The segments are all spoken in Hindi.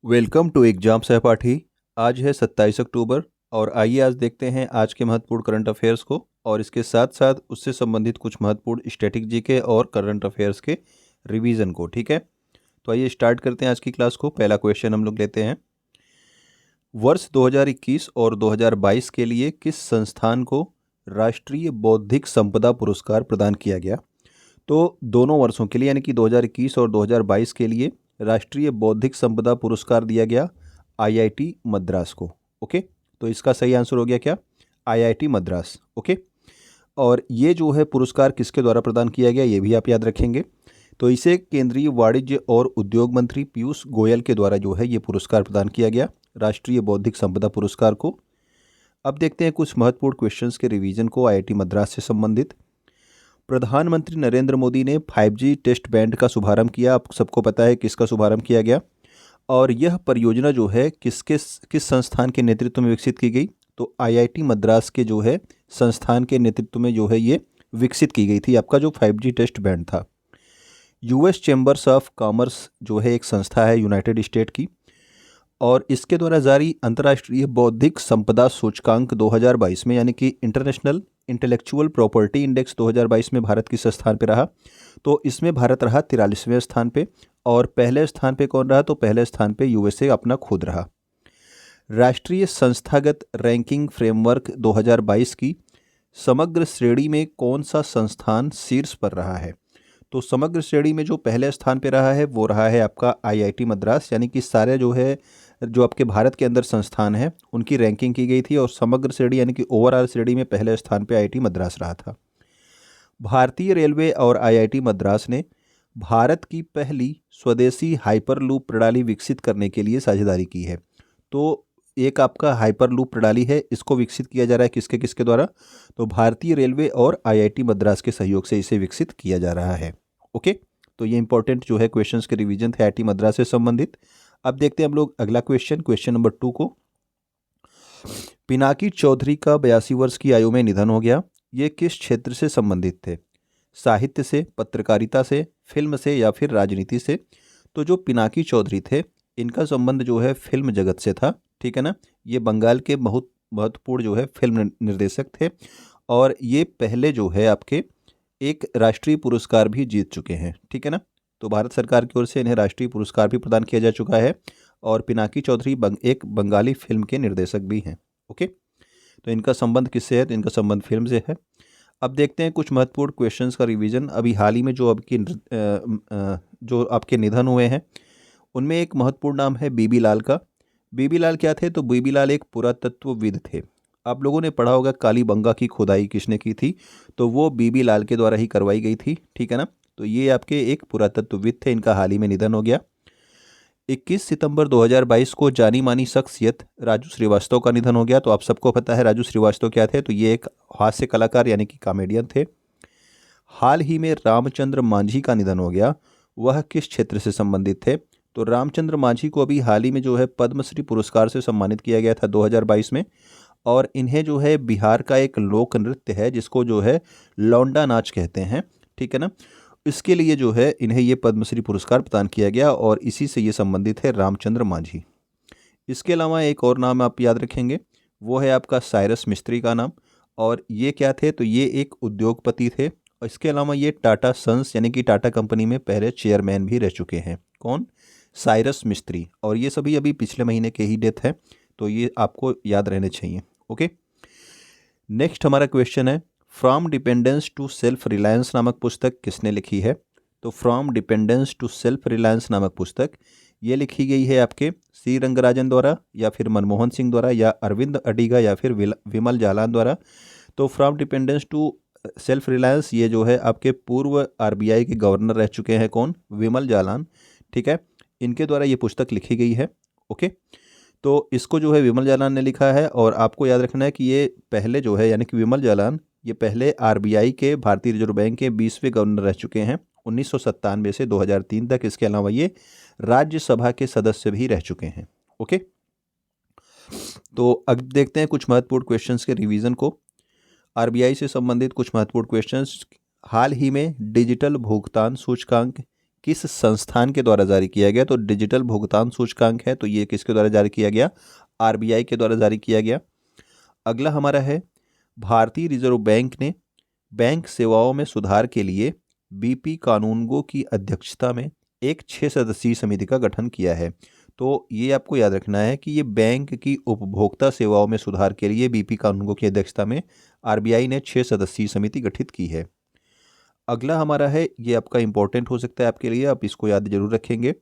वेलकम टू एग्जाम सहपाठी। आज है 27 अक्टूबर और आइए आज देखते हैं आज के महत्वपूर्ण करंट अफेयर्स को और इसके साथ साथ उससे संबंधित कुछ महत्वपूर्ण स्टैटिक जीके और करंट अफेयर्स के रिवीजन को। ठीक है, तो आइए स्टार्ट करते हैं आज की क्लास को। पहला क्वेश्चन हम लोग लेते हैं। वर्ष 2021 और 2022 के लिए किस संस्थान को राष्ट्रीय बौद्धिक संपदा पुरस्कार प्रदान किया गया? तो दोनों वर्षों के लिए यानी कि 2021 और 2022 के लिए राष्ट्रीय बौद्धिक संपदा पुरस्कार दिया गया आईआईटी मद्रास को। ओके, तो इसका सही आंसर हो गया क्या? आईआईटी मद्रास। ओके, और ये जो है पुरस्कार किसके द्वारा प्रदान किया गया ये भी आप याद रखेंगे। तो इसे केंद्रीय वाणिज्य और उद्योग मंत्री पीयूष गोयल के द्वारा जो है ये पुरस्कार प्रदान किया गया, राष्ट्रीय बौद्धिक संपदा पुरस्कार को। अब देखते हैं कुछ महत्वपूर्ण क्वेश्चंस के रिवीजन को आईआईटी मद्रास से संबंधित। प्रधानमंत्री नरेंद्र मोदी ने 5G टेस्ट बैंड का शुभारंभ किया। आप सबको पता है किसका शुभारंभ किया गया और यह परियोजना जो है किस संस्थान के नेतृत्व में विकसित की गई? तो आईआईटी मद्रास के जो है संस्थान के नेतृत्व में जो है ये विकसित की गई थी आपका जो 5G टेस्ट बैंड था। यूएस चैम्बर्स ऑफ कॉमर्स जो है एक संस्था है यूनाइटेड स्टेट की और इसके द्वारा जारी अंतर्राष्ट्रीय बौद्धिक संपदा सूचकांक 2022 में यानी कि इंटरनेशनल इंटेलेक्चुअल प्रॉपर्टी इंडेक्स 2022 में भारत किस स्थान पे रहा? तो इसमें भारत रहा 43वें स्थान पे और पहले स्थान पे कौन रहा? तो पहले स्थान पे यूएसए अपना खुद रहा। राष्ट्रीय संस्थागत रैंकिंग फ्रेमवर्क 2022 की समग्र श्रेणी में कौन सा संस्थान शीर्ष पर रहा है? तो समग्र श्रेणी में जो पहले स्थान पे रहा है वो रहा है आपका आईआईटी मद्रास, यानी कि सारे जो है जो आपके भारत के अंदर संस्थान है उनकी रैंकिंग की गई थी और समग्र श्रेणी यानी कि ओवरऑल श्रेणी में पहले स्थान पे आईआईटी मद्रास रहा था। भारतीय रेलवे और आईआईटी मद्रास ने भारत की पहली स्वदेशी हाइपरलूप प्रणाली विकसित करने के लिए साझेदारी की है। तो एक आपका हाइपरलूप प्रणाली है, इसको विकसित किया जा रहा है किसके किसके द्वारा? तो भारतीय रेलवे और आईआईटी मद्रास के सहयोग से इसे विकसित किया जा रहा है। ओके, तो ये इंपॉर्टेंट जो है क्वेश्चंस के रिवीजन थे आईआईटी मद्रास से संबंधित। अब देखते हैं हम लोग अगला क्वेश्चन नंबर 2 को। पिनाकी चौधरी का 82 वर्ष की आयु में निधन हो गया। ये किस क्षेत्र से संबंधित थे? साहित्य से, पत्रकारिता से, फिल्म से या फिर राजनीति से? तो जो पिनाकी चौधरी थे इनका संबंध जो है फिल्म जगत से था। ठीक है ना, ये बंगाल के बहुत महत्वपूर्ण जो है फिल्म निर्देशक थे और ये पहले जो है आपके एक राष्ट्रीय पुरस्कार भी जीत चुके हैं। ठीक है ना, तो भारत सरकार की ओर से इन्हें राष्ट्रीय पुरस्कार भी प्रदान किया जा चुका है और पिनाकी चौधरी एक बंगाली फिल्म के निर्देशक भी हैं। ओके, तो इनका संबंध किससे है? तो इनका संबंध फिल्म से है। अब देखते हैं कुछ महत्वपूर्ण क्वेश्चंस का रिवीजन। अभी हाल ही में जो आपके निधन हुए हैं उनमें एक महत्वपूर्ण नाम है बीबी लाल का। बीबी लाल क्या थे? तो बीबी लाल एक पुरातत्वविद थे। आप लोगों ने पढ़ा होगा कालीबंगा की खुदाई किसने की थी? तो वो बीबी लाल के द्वारा ही करवाई गई थी। ठीक है ना, तो ये आपके एक पुरातत्वविद थे, इनका हाल ही में निधन हो गया। 21 सितंबर 2022 को जानी मानी शख्सियत राजू श्रीवास्तव का निधन हो गया। तो आप सबको पता है राजू श्रीवास्तव क्या थे? तो ये एक हास्य कलाकार यानी कि कॉमेडियन थे। हाल ही में रामचंद्र मांझी का निधन हो गया। वह किस क्षेत्र से संबंधित थे? तो रामचंद्र मांझी को अभी हाल ही में जो है पद्मश्री पुरस्कार से सम्मानित किया गया था 2022 में और इन्हें जो है बिहार का एक लोक नृत्य है जिसको जो है लौंडा नाच कहते हैं। ठीक है ना, इसके लिए जो है इन्हें ये पद्मश्री पुरस्कार प्रदान किया गया और इसी से ये संबंधित है रामचंद्र मांझी। इसके अलावा एक और नाम आप याद रखेंगे, वो है आपका साइरस मिस्त्री का नाम और ये क्या थे? तो ये एक उद्योगपति थे और इसके अलावा ये टाटा सन्स यानी कि टाटा कंपनी में पहले चेयरमैन भी रह चुके हैं। कौन? साइरस मिस्त्री। और ये सभी अभी पिछले महीने के ही डेथ है, तो ये आपको याद रहने चाहिए। ओके, नेक्स्ट हमारा क्वेश्चन है, from dependence to self reliance नामक पुस्तक किसने लिखी है? तो from dependence to self reliance नामक पुस्तक ये लिखी गई है आपके सी रंगराजन द्वारा या फिर मनमोहन सिंह द्वारा या अरविंद अडिगा या फिर विमल जालान द्वारा। तो from dependence to self reliance ये जो है आपके पूर्व आरबीआई के गवर्नर रह चुके हैं। कौन? विमल जालान। ठीक है, इनके द्वारा ये पुस्तक लिखी गई है। ओके, तो इसको जो है विमल जालान ने लिखा है और आपको याद रखना है कि ये पहले जो है यानी कि विमल जालान ये पहले आरबीआई के भारतीय रिजर्व बैंक के 20वें गवर्नर रह चुके हैं 1997 से 2003 तक। इसके अलावा ये राज्यसभा के सदस्य भी रह चुके हैं। ओके, तो अब देखते हैं कुछ महत्वपूर्ण क्वेश्चंस के रिवीजन को। आरबीआई से संबंधित कुछ महत्वपूर्ण क्वेश्चंस। हाल ही में डिजिटल भुगतान सूचकांक किस संस्थान के द्वारा जारी किया गया? तो डिजिटल भुगतान सूचकांक है, तो ये किसके द्वारा जारी किया गया? आरबीआई के द्वारा जारी किया गया। अगला हमारा है, भारतीय रिजर्व बैंक ने बैंक सेवाओं में सुधार के लिए बीपी कानूनगो की अध्यक्षता में एक 6 सदस्यीय समिति का गठन किया है। तो ये आपको याद रखना है कि ये बैंक की उपभोक्ता सेवाओं में सुधार के लिए बीपी कानूनगो की अध्यक्षता में आरबीआई ने 6 सदस्यीय समिति गठित की है। अगला हमारा है, ये आपका इंपॉर्टेंट हो सकता है आपके लिए, आप इसको याद जरूर रखेंगे।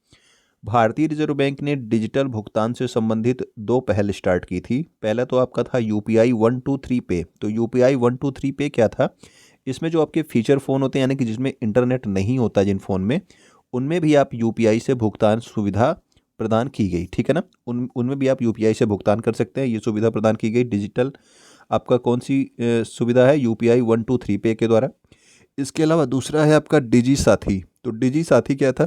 भारतीय रिजर्व बैंक ने डिजिटल भुगतान से संबंधित 2 पहल स्टार्ट की थी। पहला तो आपका था यूपीआई 123 पे। तो यूपीआई 123 पे क्या था? इसमें जो आपके फीचर फ़ोन होते हैं, यानी कि जिसमें इंटरनेट नहीं होता जिन फ़ोन में, उनमें भी आप यूपीआई से भुगतान सुविधा प्रदान की गई, ठीक है ना। उनमें भी आप यूपीआई से भुगतान कर सकते हैं, ये सुविधा प्रदान की गई। डिजिटल आपका कौन सी सुविधा है? यूपीआई 123 पे के द्वारा। इसके अलावा दूसरा है आपका डिजी साथी। तो डिजी साथी क्या था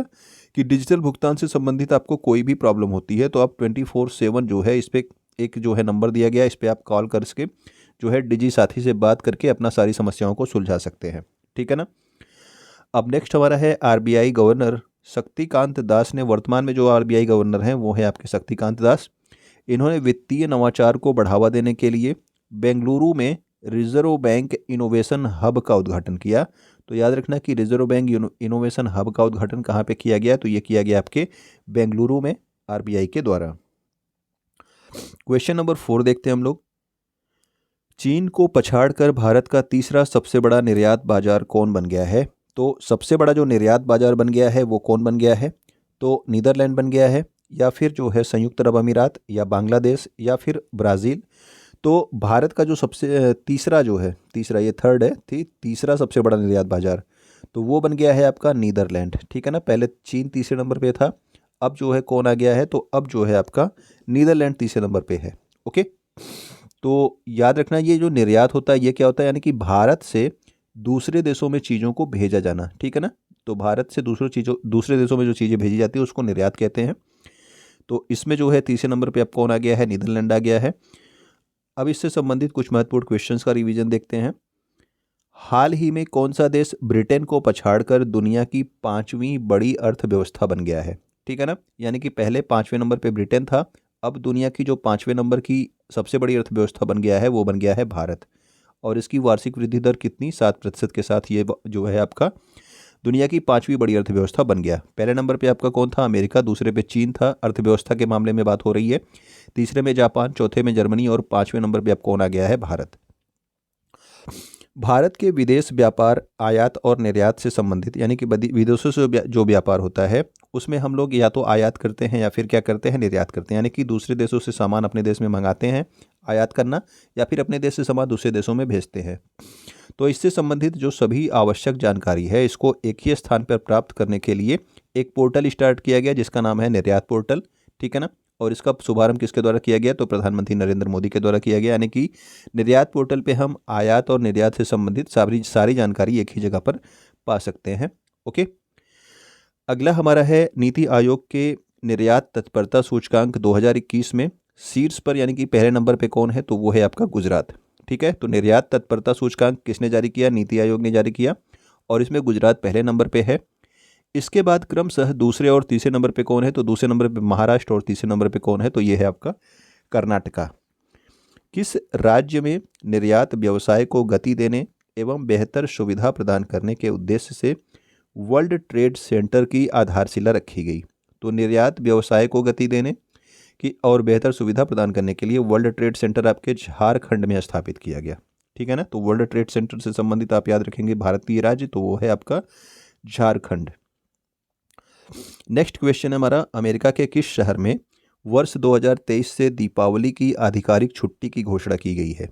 कि डिजिटल भुगतान से संबंधित आपको कोई भी प्रॉब्लम होती है तो आप 24/7 जो है इस पर एक जो है नंबर दिया गया है, इस पर आप कॉल करके जो है डिजी साथी से बात करके अपना सारी समस्याओं को सुलझा सकते हैं, ठीक है ना। अब नेक्स्ट हमारा है, आरबीआई गवर्नर शक्तिकांत दास ने, वर्तमान में जो आरबीआई गवर्नर हैं वो है आपके शक्तिकांत दास। इन्होंने वित्तीय नवाचार को बढ़ावा देने के लिए बेंगलुरु में रिजर्व बैंक इनोवेशन हब का उद्घाटन किया। तो याद रखना कि रिजर्व बैंक इनोवेशन हब का उद्घाटन कहाँ पे किया गया? तो ये किया गया आपके बेंगलुरु में आरबीआई के द्वारा। क्वेश्चन नंबर 4 देखते हैं हम लोग। चीन को पछाड़कर भारत का तीसरा सबसे बड़ा निर्यात बाजार कौन बन गया है? तो सबसे बड़ा जो निर्यात बाजार बन गया है वो कौन बन गया है? तो नीदरलैंड बन गया है, या फिर जो है संयुक्त अरब अमीरात, या बांग्लादेश, या फिर ब्राज़ील। तो भारत का जो सबसे तीसरा जो है, तीसरा ये थर्ड है, तीसरा सबसे बड़ा निर्यात बाजार, तो वो बन गया है आपका नीदरलैंड, ठीक है ना। पहले चीन तीसरे नंबर पे था, अब जो है कौन आ गया है? तो अब जो है आपका नीदरलैंड तीसरे नंबर पे है। ओके, तो याद रखना ये जो निर्यात होता है ये क्या होता है? यानी कि भारत से दूसरे देशों में चीज़ों को भेजा जाना, ठीक है ना। तो भारत से दूसरे देशों में जो चीज़ें भेजी जाती है उसको निर्यात कहते हैं। तो इसमें जो है तीसरे नंबर पे अब कौन आ गया है? नीदरलैंड आ गया है। अब इससे संबंधित कुछ महत्वपूर्ण क्वेश्चंस का रिवीजन देखते हैं। हाल ही में कौन सा देश ब्रिटेन को पछाड़कर दुनिया की 5वीं बड़ी अर्थव्यवस्था बन गया है? ठीक है ना, यानी कि पहले 5वें नंबर पे ब्रिटेन था, अब दुनिया की जो 5वें नंबर की सबसे बड़ी अर्थव्यवस्था बन गया है वो बन गया है भारत। और इसकी वार्षिक वृद्धि दर कितनी? 7% के साथ ये जो है आपका दुनिया की 5वीं बड़ी अर्थव्यवस्था बन गया। पहले नंबर पे आपका कौन था? अमेरिका। दूसरे पे चीन था, अर्थव्यवस्था के मामले में बात हो रही है। तीसरे में जापान, चौथे में जर्मनी, और 5वें नंबर पे अब कौन आ गया है? भारत। भारत के विदेश व्यापार आयात और निर्यात से संबंधित, यानी कि विदेशों से जो व्यापार होता है उसमें हम लोग या तो आयात करते हैं या फिर क्या करते हैं? निर्यात करते हैं, यानी कि दूसरे देशों से सामान अपने देश में मंगाते हैं, आयात करना, या फिर अपने देश से सामान दूसरे देशों में भेजते हैं। तो इससे संबंधित जो सभी आवश्यक जानकारी है इसको एक ही स्थान पर प्राप्त करने के लिए एक पोर्टल स्टार्ट किया गया जिसका नाम है निर्यात पोर्टल, ठीक है ना। और इसका शुभारंभ किसके द्वारा किया गया? तो प्रधानमंत्री नरेंद्र मोदी के द्वारा किया गया, यानी कि निर्यात पोर्टल पे हम आयात और निर्यात से संबंधित सारी जानकारी एक ही जगह पर पा सकते हैं। ओके, अगला हमारा है नीति आयोग के निर्यात तत्परता सूचकांक 2021 में शीर्ष पर, यानी कि पहले नंबर पे कौन है? तो वो है आपका गुजरात, ठीक है। तो निर्यात तत्परता सूचकांक किसने जारी किया? नीति आयोग ने जारी किया, और इसमें गुजरात पहले नंबर पे है। इसके बाद क्रमशः दूसरे और तीसरे नंबर पे कौन है? तो दूसरे नंबर पे महाराष्ट्र, और तीसरे नंबर पे कौन है? तो ये है आपका कर्नाटका। किस राज्य में निर्यात व्यवसाय को गति देने एवं बेहतर सुविधा प्रदान करने के उद्देश्य से वर्ल्ड ट्रेड सेंटर की आधारशिला रखी गई? तो निर्यात व्यवसाय को गति देने की और बेहतर सुविधा प्रदान करने के लिए वर्ल्ड ट्रेड सेंटर आपके झारखंड में स्थापित किया गया, ठीक है ना। तो वर्ल्ड ट्रेड सेंटर से संबंधित आप याद रखेंगे भारतीय राज्य, तो वो है आपका झारखंड। नेक्स्ट क्वेश्चन है हमारा, अमेरिका के किस शहर में वर्ष 2023 से दीपावली की आधिकारिक छुट्टी की घोषणा की गई है?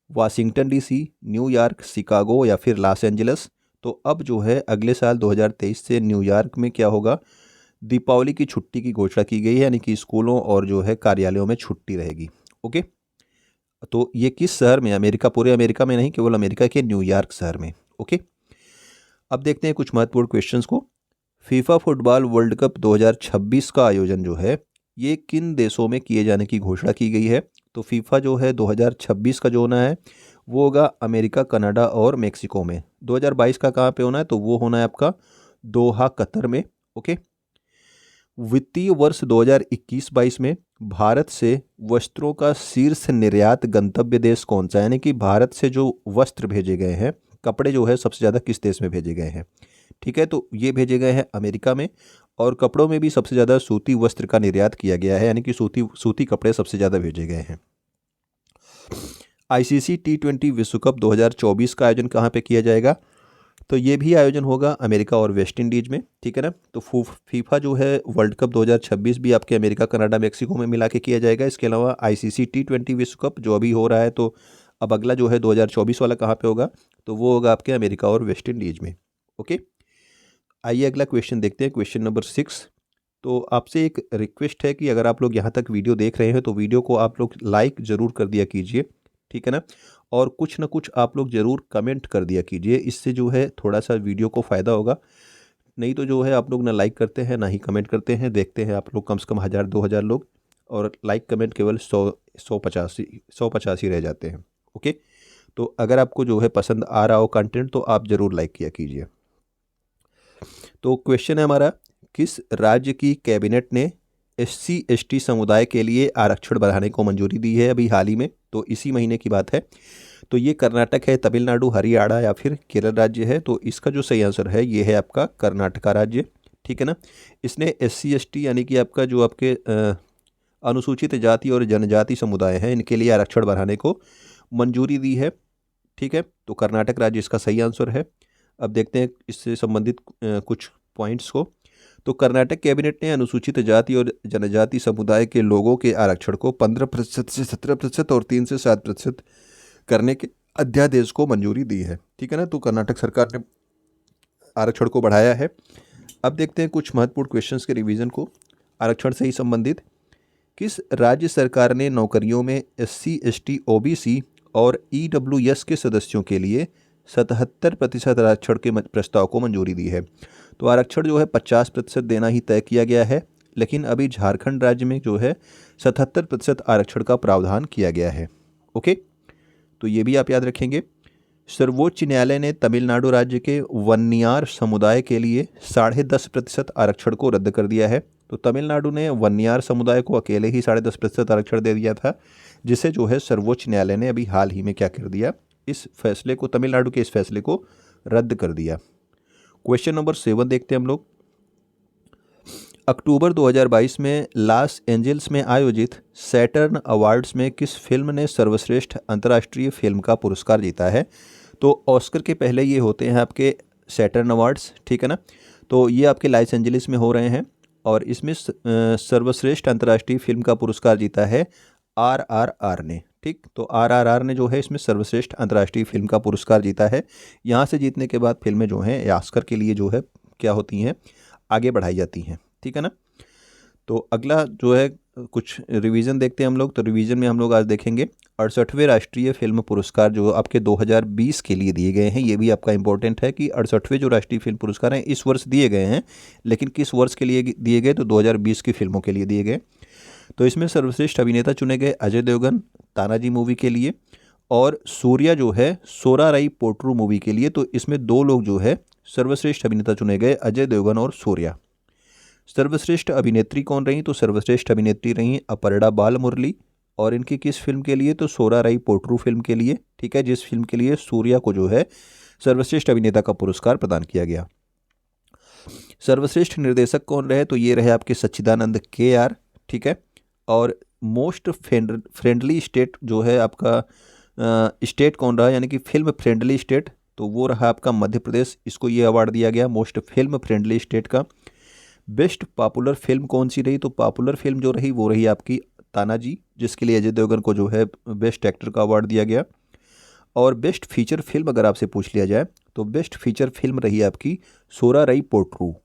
वाशिंगटन डीसी, न्यूयॉर्क, शिकागो, या फिर लॉस एंजलिस। तो अब जो है अगले साल 2023 से न्यूयॉर्क में क्या होगा? दीपावली की छुट्टी की घोषणा की गई है, यानी कि स्कूलों और जो है कार्यालयों में छुट्टी रहेगी। ओके, तो ये किस शहर में? अमेरिका, पूरे अमेरिका में नहीं, केवल अमेरिका के न्यूयॉर्क शहर में। ओके, अब देखते हैं कुछ महत्वपूर्ण क्वेश्चंस को। फीफा फुटबॉल वर्ल्ड कप 2026 का आयोजन जो है ये किन देशों में किए जाने की घोषणा की गई है? तो फीफा जो है 2026 का जो होना है वो होगा अमेरिका, कनाडा और मेक्सिको में। 2022 का कहाँ पे होना है? तो वो होना है आपका दोहा कतर में। ओके। वित्तीय वर्ष 2021-22 में भारत से वस्त्रों का शीर्ष निर्यात गंतव्य देश कौन सा है, यानी कि भारत से जो वस्त्र भेजे गए हैं, कपड़े जो है सबसे ज़्यादा किस देश में भेजे गए हैं। ठीक है, तो ये भेजे गए हैं अमेरिका में। और कपड़ों में भी सबसे ज़्यादा सूती वस्त्र का निर्यात किया गया है, यानी कि सूती कपड़े सबसे ज़्यादा भेजे गए हैं। आईसीसी T20 विश्व कप 2024 का आयोजन कहाँ पे किया जाएगा, तो ये भी आयोजन होगा अमेरिका और वेस्ट इंडीज में। ठीक है ना। तो फीफा जो है वर्ल्ड कप 2026 भी आपके अमेरिका, कनाडा, मेक्सिको में मिला के किया जाएगा। इसके अलावा आईसीसी T20 विश्व कप जो अभी हो रहा है, तो अब अगला जो है 2024 वाला कहाँ पे होगा, तो वो होगा आपके अमेरिका और वेस्ट इंडीज में। ओके। आइए अगला क्वेश्चन देखते हैं, क्वेश्चन नंबर 6। तो आपसे एक रिक्वेस्ट है कि अगर आप लोग यहाँ तक वीडियो देख रहे हैं तो वीडियो को आप लोग लाइक ज़रूर कर दिया कीजिए। ठीक है ना। और कुछ ना कुछ आप लोग ज़रूर कमेंट कर दिया कीजिए, इससे जो है थोड़ा सा वीडियो को फ़ायदा होगा। नहीं तो जो है आप लोग ना लाइक करते हैं ना ही कमेंट करते हैं, देखते हैं आप लोग कम से कम 1000-2000 लोग, और लाइक कमेंट केवल 100-185 रह जाते हैं। ओके। तो अगर आपको जो है पसंद आ रहा हो कंटेंट तो आप ज़रूर लाइक किया कीजिए। तो क्वेश्चन है हमारा, किस राज्य की कैबिनेट ने SC/ST समुदाय के लिए आरक्षण बढ़ाने को मंजूरी दी है अभी हाल ही में, तो इसी महीने की बात है। तो ये कर्नाटक है, तमिलनाडु, हरियाणा या फिर केरल राज्य है। तो इसका जो सही आंसर है ये है आपका कर्नाटका राज्य। ठीक है ना। इसने SC/ST यानी कि आपका जो आपके अनुसूचित जाति और जनजाति समुदाय हैं, इनके लिए आरक्षण बढ़ाने को मंजूरी दी है। ठीक है। तो कर्नाटक राज्य इसका सही आंसर है। अब देखते हैं इससे संबंधित कुछ पॉइंट्स को। तो कर्नाटक कैबिनेट ने अनुसूचित जाति और जनजाति समुदाय के लोगों के आरक्षण को 15% से 17% और 3 से 7% करने के अध्यादेश को मंजूरी दी है। ठीक है ना। तो कर्नाटक सरकार ने आरक्षण को बढ़ाया है। अब देखते हैं कुछ महत्वपूर्ण क्वेश्चंस के रिवीजन को आरक्षण से ही संबंधित। किस राज्य सरकार ने नौकरियों में SC/ST, OBC और EWS के सदस्यों के लिए 77% आरक्षण के प्रस्ताव को मंजूरी दी है। तो आरक्षण जो है 50% देना ही तय किया गया है, लेकिन अभी झारखंड राज्य में जो है 77% आरक्षण का प्रावधान किया गया है। ओके। तो ये भी आप याद रखेंगे। सर्वोच्च न्यायालय ने तमिलनाडु राज्य के वन्नियार समुदाय के लिए 10.5% आरक्षण को रद्द कर दिया है। तो तमिलनाडु ने वन्नियार समुदाय को अकेले ही 10.5% आरक्षण दे दिया था, जिसे जो है सर्वोच्च न्यायालय ने अभी हाल ही में क्या कर दिया, इस फैसले को, तमिलनाडु के इस फैसले को रद्द कर दिया। क्वेश्चन नंबर 7 देखते हैं हम लोग। अक्टूबर 2022 में लॉस एंजल्स में आयोजित सैटर्न अवार्ड्स में किस फिल्म ने सर्वश्रेष्ठ अंतर्राष्ट्रीय फिल्म का पुरस्कार जीता है। तो ऑस्कर के पहले ये होते हैं आपके सैटर्न अवार्ड्स। ठीक है ना। तो ये आपके लॉस एंजलिस में हो रहे हैं, और इसमें सर्वश्रेष्ठ अंतर्राष्ट्रीय फिल्म का पुरस्कार जीता है RRR ने। ठीक। तो RRR ने जो है इसमें सर्वश्रेष्ठ अंतर्राष्ट्रीय फिल्म का पुरस्कार जीता है। यहाँ से जीतने के बाद फिल्में जो हैं ऑस्कर के लिए जो है क्या होती हैं, आगे बढ़ाई जाती हैं। ठीक है ना। तो अगला जो है कुछ रिवीजन देखते हैं हम लोग। तो रिवीजन में हम लोग आज देखेंगे 68वें राष्ट्रीय फिल्म पुरस्कार जो आपके 2020 के लिए दिए गए हैं। ये भी आपका इंपॉर्टेंट है कि 68वें जो राष्ट्रीय फिल्म पुरस्कार हैं इस वर्ष दिए गए हैं, लेकिन किस वर्ष के लिए दिए गए, तो 2020 की फिल्मों के लिए दिए गए। तो इसमें सर्वश्रेष्ठ अभिनेता चुने गए अजय देवगन तानाजी मूवी के लिए, और सूर्या जो है सोराराई पोट्रू मूवी के लिए। तो इसमें 2 लोग जो है सर्वश्रेष्ठ अभिनेता चुने गए, अजय देवगन और सूर्या। सर्वश्रेष्ठ अभिनेत्री कौन रही, तो सर्वश्रेष्ठ अभिनेत्री रही अपर्णा बालमुरली, और इनकी किस फिल्म के लिए, तो सोराराई पोट्रू फिल्म के लिए। ठीक है। जिस फिल्म के लिए सूर्या को जो है सर्वश्रेष्ठ अभिनेता का पुरस्कार प्रदान किया गया। सर्वश्रेष्ठ निर्देशक कौन रहे, तो ये रहे आपके सच्चिदानंद KR। ठीक है। और मोस्ट फ्रेंडली स्टेट जो है आपका स्टेट कौन रहा, यानी कि फिल्म फ्रेंडली स्टेट, तो वो रहा आपका मध्य प्रदेश। इसको ये अवार्ड दिया गया मोस्ट फिल्म फ्रेंडली स्टेट का। बेस्ट पॉपुलर फिल्म कौन सी रही, तो पॉपुलर फिल्म जो रही वो रही आपकी तानाजी, जिसके लिए अजय देवगन को जो है बेस्ट एक्टर का अवार्ड दिया गया। और बेस्ट फीचर फिल्म अगर आपसे पूछ लिया जाए तो बेस्ट फीचर फिल्म रही आपकी सोराराई पोट्रू।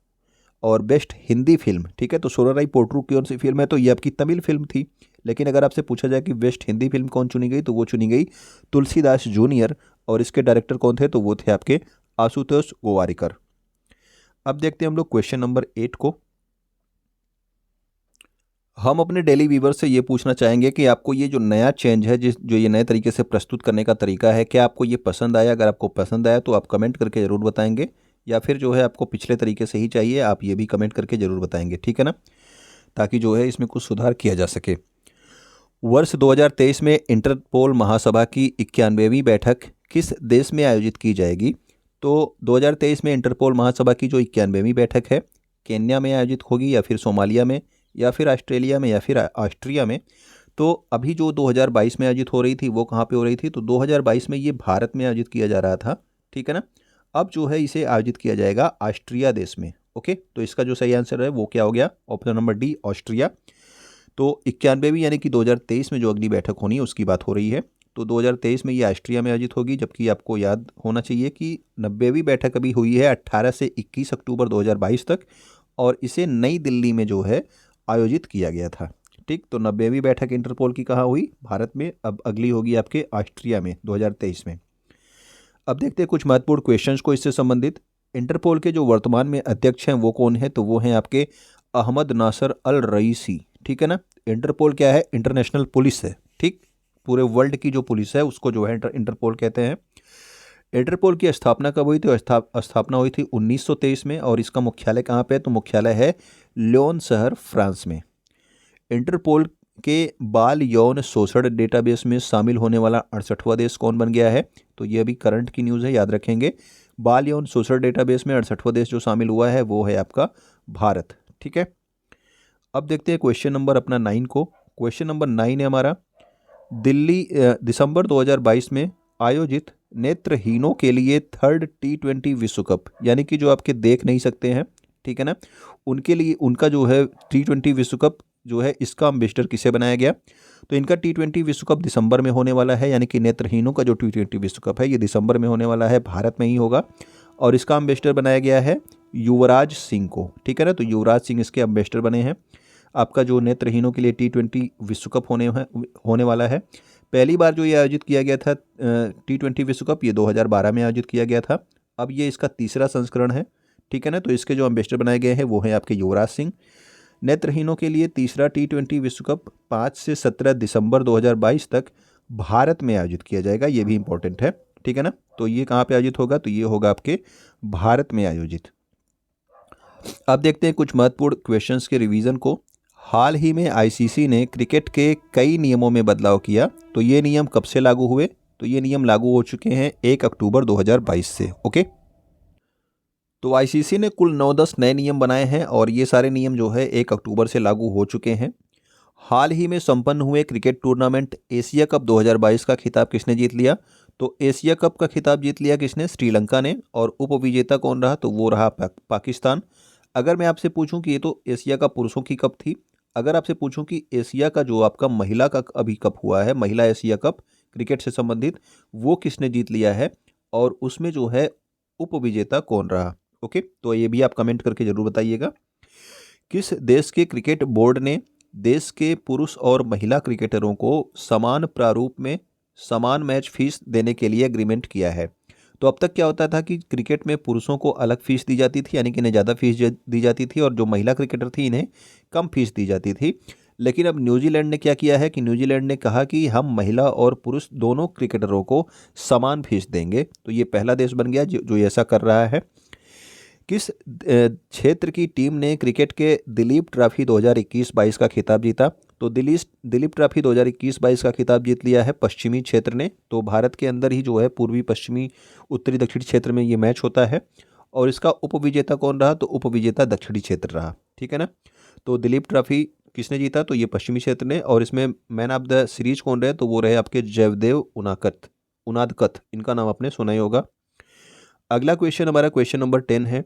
और बेस्ट हिंदी फिल्म, ठीक है, तो सोराराई पोट्रू कौन सी फिल्म है, तो ये आपकी तमिल फिल्म थी। लेकिन अगर आपसे पूछा जाए कि बेस्ट हिंदी फिल्म कौन चुनी गई, तो वो चुनी गई तुलसीदास जूनियर, और इसके डायरेक्टर कौन थे, तो वो थे आपके आशुतोष गोवारिकर। अब देखते हैं हम लोग क्वेश्चन नंबर 8 को। हम अपने डेली व्यूवर से ये पूछना चाहेंगे कि आपको ये जो नया चेंज है, जो ये नए तरीके से प्रस्तुत करने का तरीका है, क्या आपको ये पसंद आया? अगर आपको पसंद आया तो आप कमेंट करके ज़रूर बताएंगे। या फिर जो है आपको पिछले तरीके से ही चाहिए, आप ये भी कमेंट करके ज़रूर बताएंगे, ठीक है ना, ताकि जो है इसमें कुछ सुधार किया जा सके। वर्ष 2023 में इंटरपोल महासभा की 91वीं बैठक किस देश में आयोजित की जाएगी? तो 2023 में इंटरपोल महासभा की जो 91वीं बैठक है, केन्या में आयोजित होगी या फिर सोमालिया में या फिर ऑस्ट्रेलिया में या फिर ऑस्ट्रिया में। तो अभी जो 2022 में आयोजित हो रही थी वो कहाँ पे हो रही थी? तो 2022 में ये भारत में आयोजित किया जा रहा था, ठीक है ना। अब जो है इसे आयोजित किया जाएगा ऑस्ट्रिया देश में। ओके, तो इसका जो सही आंसर है वो क्या हो गया? Option number D, Austria. तो 91वीं यानी कि 2023 में जो अगली बैठक होनी है उसकी बात हो रही है। तो 2023 में ये ऑस्ट्रिया में आयोजित होगी, जबकि आपको याद होना चाहिए कि 90वीं बैठक अभी हुई है 18 से 21 अक्टूबर 2022 तक, और इसे नई दिल्ली में जो है आयोजित किया गया था। ठीक, तो 90वीं बैठक इंटरपोल की कहाँ हुई? भारत में। अब अगली होगी आपके ऑस्ट्रिया में 2023 में। अब देखते हैं कुछ महत्वपूर्ण क्वेश्चंस को इससे संबंधित। इंटरपोल के जो वर्तमान में अध्यक्ष हैं वो कौन है? तो वो हैं आपके अहमद नासर अल रईसी, ठीक है ना। इंटरपोल क्या है? इंटरनेशनल पुलिस है, ठीक, पूरे वर्ल्ड की जो पुलिस है उसको जो है इंटरपोल कहते हैं। इंटरपोल की स्थापना कब हुई थी? स्थापना हुई थी 1923 में, और इसका मुख्यालय कहाँ पे है? तो मुख्यालय है लियोन शहर, फ्रांस में। इंटरपोल के बाल यौन शोषण डेटाबेस में शामिल होने वाला 68वां देश कौन बन गया है? तो ये अभी करंट की न्यूज़ है, याद रखेंगे। बाल यौन शोषण डेटाबेस में 68वां देश जो शामिल हुआ है वो है आपका भारत, ठीक है। अब देखते हैं क्वेश्चन नंबर अपना 9 को। क्वेश्चन नंबर 9 है हमारा, दिसंबर 2022 में आयोजित नेत्रहीनों के लिए थर्ड T20 विश्व कप, यानी कि जो आपके देख नहीं सकते हैं, ठीक है ना, उनके लिए उनका जो है T20 विश्व कप जो है इसका एम्बेसडर किसे बनाया गया? तो इनका T20 विश्व कप दिसंबर में होने वाला है, यानी कि नेत्रहीनों का जो T20 विश्व कप है ये दिसंबर में होने वाला है, भारत में ही होगा, और इसका एम्बेसडर बनाया गया है युवराज सिंह को, ठीक है ना। तो युवराज सिंह इसके एम्बेसडर बने हैं। आपका जो नेत्रहीनों के लिए T20 विश्व कप होने वाला है, पहली बार जो ये आयोजित किया गया था T20 विश्व कप, ये 2012 में आयोजित किया गया था। अब ये इसका तीसरा संस्करण है, ठीक है ना। तो इसके जो एम्बेसडर बनाए गए हैं वो हैं आपके युवराज सिंह। नेत्रहीनों के लिए तीसरा T20 विश्व कप 5 से 17 दिसंबर 2022 तक भारत में आयोजित किया जाएगा, ये भी इंपॉर्टेंट है, ठीक है ना। तो ये कहाँ पे आयोजित होगा? तो ये होगा आपके भारत में आयोजित। अब देखते हैं कुछ महत्वपूर्ण क्वेश्चंस के रिवीजन को। हाल ही में आईसीसी ने क्रिकेट के कई नियमों में बदलाव किया, तो ये नियम कब से लागू हुए? तो ये नियम लागू हो चुके हैं 1 अक्टूबर 2022 से। ओके, तो आईसीसी ने कुल 9-10 नए नियम बनाए हैं, और ये सारे नियम जो है 1 अक्टूबर से लागू हो चुके हैं। हाल ही में संपन्न हुए क्रिकेट टूर्नामेंट एशिया कप 2022 का खिताब किसने जीत लिया? तो एशिया कप का खिताब जीत लिया किसने? श्रीलंका ने। और उपविजेता कौन रहा? तो वो रहा पाकिस्तान। अगर मैं आपसे पूछूं कि ये तो एशिया का पुरुषों की कप थी, अगर आपसे पूछूं कि एशिया का जो आपका महिला का अभी कप हुआ है, महिला एशिया कप क्रिकेट से संबंधित, वो किसने जीत लिया है और उसमें जो है उपविजेता कौन रहा? ओके, तो ये भी आप कमेंट करके जरूर बताइएगा। किस देश के क्रिकेट बोर्ड ने देश के पुरुष और महिला क्रिकेटरों को समान प्रारूप में समान मैच फीस देने के लिए एग्रीमेंट किया है? तो अब तक क्या होता था कि क्रिकेट में पुरुषों को अलग फीस दी जाती थी, यानी कि इन्हें ज़्यादा फीस दी जाती थी, और जो महिला क्रिकेटर थी इन्हें कम फीस दी जाती थी। लेकिन अब न्यूजीलैंड ने क्या किया है कि न्यूजीलैंड ने कहा कि हम महिला और पुरुष दोनों क्रिकेटरों को समान फीस देंगे। तो ये पहला देश बन गया जो ऐसा कर रहा है। किस क्षेत्र की टीम ने क्रिकेट के दिलीप ट्रॉफी 2021-22 का खिताब जीता? तो दिलीप ट्रॉफी 2021-22 का खिताब जीत लिया है पश्चिमी क्षेत्र ने। तो भारत के अंदर ही जो है पूर्वी पश्चिमी उत्तरी दक्षिणी क्षेत्र में ये मैच होता है, और इसका उपविजेता कौन रहा? तो उपविजेता दक्षिणी क्षेत्र रहा, ठीक है ना। तो दिलीप ट्रॉफी किसने जीता? तो ये पश्चिमी क्षेत्र ने। और इसमें मैन ऑफ द सीरीज कौन रहे? तो वो रहे आपके जयदेव उनादकत, इनका नाम आपने सुना ही होगा। अगला क्वेश्चन हमारा क्वेश्चन नंबर 10 है,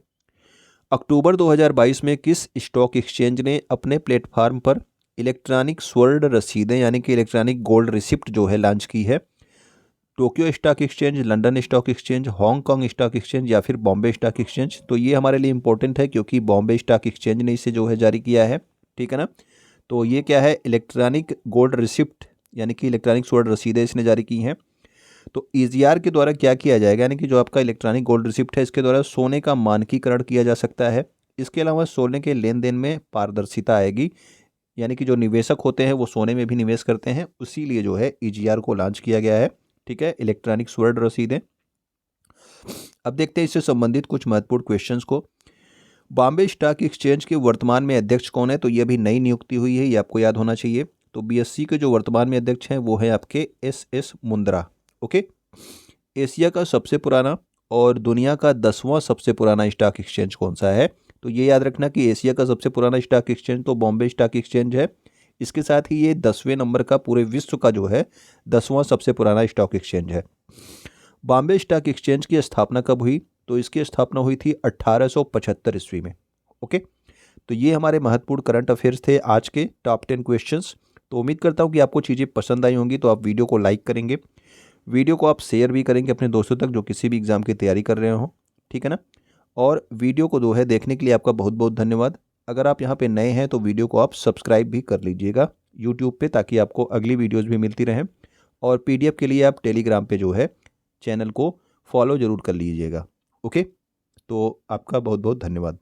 अक्टूबर 2022 में किस स्टॉक एक्सचेंज ने अपने प्लेटफॉर्म पर इलेक्ट्रॉनिक स्वर्ण रसीदें यानी कि इलेक्ट्रॉनिक गोल्ड रिसिप्ट जो है लॉन्च की है? Tokyo stock exchange, London stock exchange, Hong Kong stock exchange या फिर बॉम्बे स्टॉक एक्सचेंज? तो ये हमारे लिए इंपॉर्टेंट है क्योंकि बॉम्बे स्टॉक एक्सचेंज ने इसे जो है जारी किया है, ठीक है ना। तो ये क्या है? इलेक्ट्रॉनिक गोल्ड रिसिप्ट यानी कि इलेक्ट्रॉनिक स्वर्ण रसीदें इसने जारी की हैं। तो ईजीआर के द्वारा क्या किया जाएगा, यानी कि जो आपका इलेक्ट्रॉनिक गोल्ड रिसिप्ट है इसके द्वारा सोने का मानकीकरण किया जा सकता है। इसके अलावा सोने के लेन देन में पारदर्शिता आएगी, यानी कि जो निवेशक होते हैं वो सोने में भी निवेश करते हैं, इसीलिए जो है ईजीआर को लॉन्च किया गया है, ठीक है, इलेक्ट्रॉनिक स्वर्ण रसीदें। अब देखते हैं इससे संबंधित कुछ महत्वपूर्ण क्वेश्चंस को। बॉम्बे स्टॉक एक्सचेंज के वर्तमान में अध्यक्ष कौन है? तो ये अभी नई नियुक्ति हुई है, ये आपको याद होना चाहिए। तो बीएससी के जो वर्तमान में अध्यक्ष हैं वो है आपके एस मुंद्रा। ओके। एशिया का सबसे पुराना और दुनिया का 10वां सबसे पुराना स्टॉक एक्सचेंज कौन सा है? तो ये याद रखना कि एशिया का सबसे पुराना स्टॉक एक्सचेंज तो बॉम्बे स्टॉक एक्सचेंज है। इसके साथ ही ये 10वें नंबर का पूरे विश्व का जो है 10वां सबसे पुराना स्टॉक एक्सचेंज है। बॉम्बे स्टॉक एक्सचेंज की स्थापना कब हुई? तो इसकी स्थापना हुई थी 1875 ईस्वी में। ओके। तो ये हमारे महत्वपूर्ण करंट अफेयर्स थे आज के टॉप 10 क्वेश्चंस। तो उम्मीद करता हूँ कि आपको चीज़ें पसंद आई होंगी, तो आप वीडियो को लाइक करेंगे, वीडियो को आप शेयर भी करेंगे अपने दोस्तों तक जो किसी भी एग्ज़ाम की तैयारी कर रहे हो, ठीक है ना। और वीडियो को जो है देखने के लिए आपका बहुत बहुत धन्यवाद। अगर आप यहाँ पे नए हैं तो वीडियो को आप सब्सक्राइब भी कर लीजिएगा यूट्यूब पे, ताकि आपको अगली वीडियोज़ भी मिलती रहें। और पीडीएफ के लिए आप टेलीग्राम पे जो है चैनल को फॉलो ज़रूर कर लीजिएगा। ओके। तो आपका बहुत बहुत धन्यवाद।